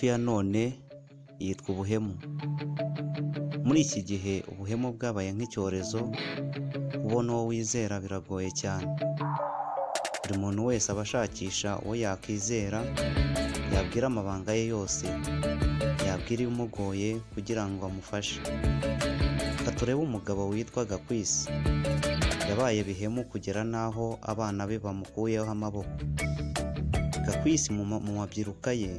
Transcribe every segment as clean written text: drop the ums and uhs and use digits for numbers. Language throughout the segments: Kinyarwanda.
ngufi ya none yitwa ubuhemu. Muri iki gihe ubuhemu bwabaye nk'icyorezo, kubona uwo wizera biragoye cyane. Buri muntu wese aba ashakisha uwo yakwizera, yabwira amabanga ye yose, yabwira ibimugoye kugira ngo amufashe. Reka turebe umugabo witwa Gakwisi. Yabaye bihemu kugera n'aho abana be bamukuyeho amaboko. Gakwisi mu mabyiruka ye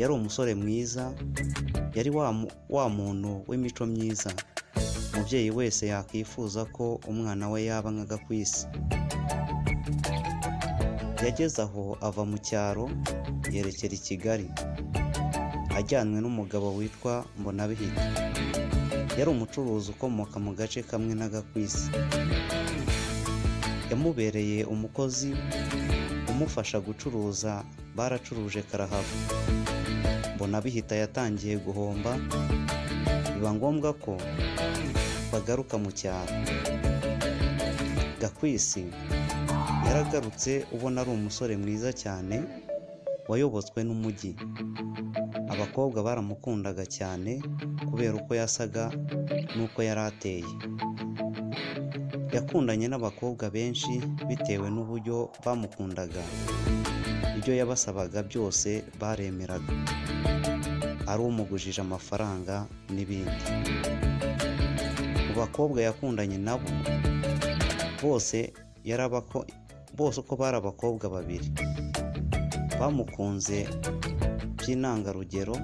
yari umusore mwiza, yari wa muntu w'imico myiza umubyeyi wese yakwifuza ko umwana we yaba nka Gakwisi. Yageze aho ava mu cyaro yerekera i Kigali, ajyanwe n'umugabo witwa Mbonabihita. Yari umucuruzi ukomoka mu gace kamwe na Gakwisi. Yamubereye umukozi umufasha gucuruza, baracuruje karahava. Mbonabihita yatangiye guhomba, biba ngombwa ko bagaruka mu cyaro. Gakwisi yaragarutse ubona ari umusore mwiza cyane, wayobotswe n'umujyi. Abakobwa baramukundaga cyane kubera uko yasaga n'uko yari ateye. Yakundanye n'abakobwa benshi bitewe n'uburyo bamukundaga. Ibyo yabasabaga byose baremeraga, ari umugujije amafaranga n'ibindi. Mu bakobwa yakundanye nabo bose uko bari abakobwa babiri, bamukunze by'intangarugero,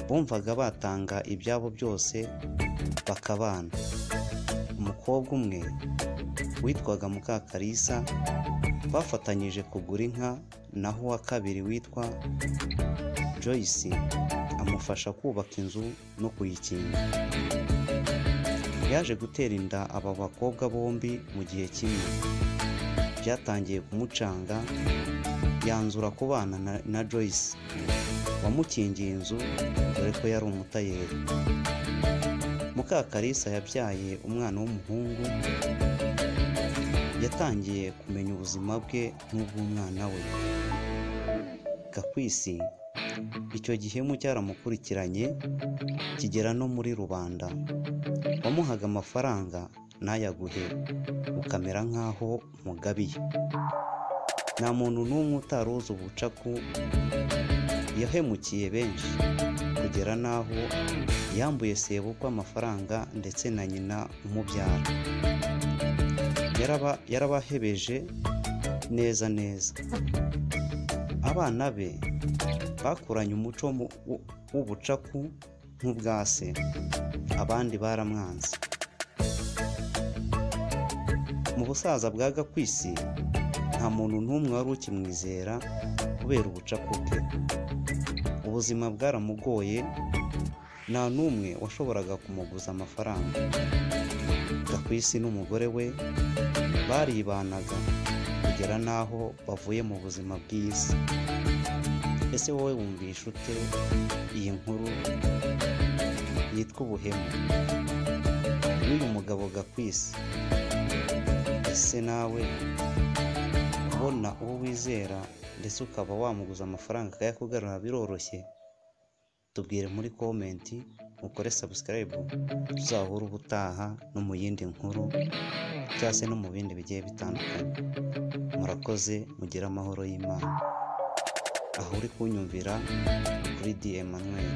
bumvaga batanga ibyabo byose bakabana. Umukobwa umwe witwaga Mukakarisa bafatanyije kugura inka, naho uwa kabiri witwa Joyce amufasha kubaka inzu no kuyikinga. Yaje gutera inda aba bakobwa bombi mu gihe kimwe. Byatangiye kumucanga, yanzura kubana na Joyce wamukingiye inzu, dore ko yari umutayeri. Mukakarisa yabyaye umwana w'umuhungu. Yatangiye kumenya ubuzima bwe n'ubw'umwana we. Gakwisi icyo gihemu cyaramukurikiranye kigera no muri rubanda. Wamuhaga amafaranga ntayaguhe, ukamera nk'aho mugabiye. Nta muntu n'umwe utaruzi ubucaku. Yahemukiye benshi kugera n'aho yambuye sebukwe amafaranga ndetse na nyina umubyara. Yarabahebeje neza. Abana be bakuranye umuco w'ubucaku nk'ubwa se, abandi baramwanze. Mu busaza bwa Gakwisi nta muntu n'umwe wari ukimwizera kubera ubucaku bwe. Ubuzima bwaramugoye, nta n'umwe washoboraga kumuguza amafaranga. Gakwisi n'umugore we baribanaga kugera n'aho bavuye mu buzima bw'isi. Ese wowe wumvisha ute iyi nkuru yitwa ubuhemu n'uyu mugabo Gakwisi? Ese nawe kubona uwo wizera ndetse ukaba wamuguza amafaranga akayakugarura biroroshye? Tubwire muri komenti, ukore subscribe. Tuzahura ubutaha no mu yindi nkuru cyangwa se no mu bindi bigiye bitandukanye. Murakoze, mugire amahoro y'Imana. Aho uri kunyumvira kuri D Emmanuel.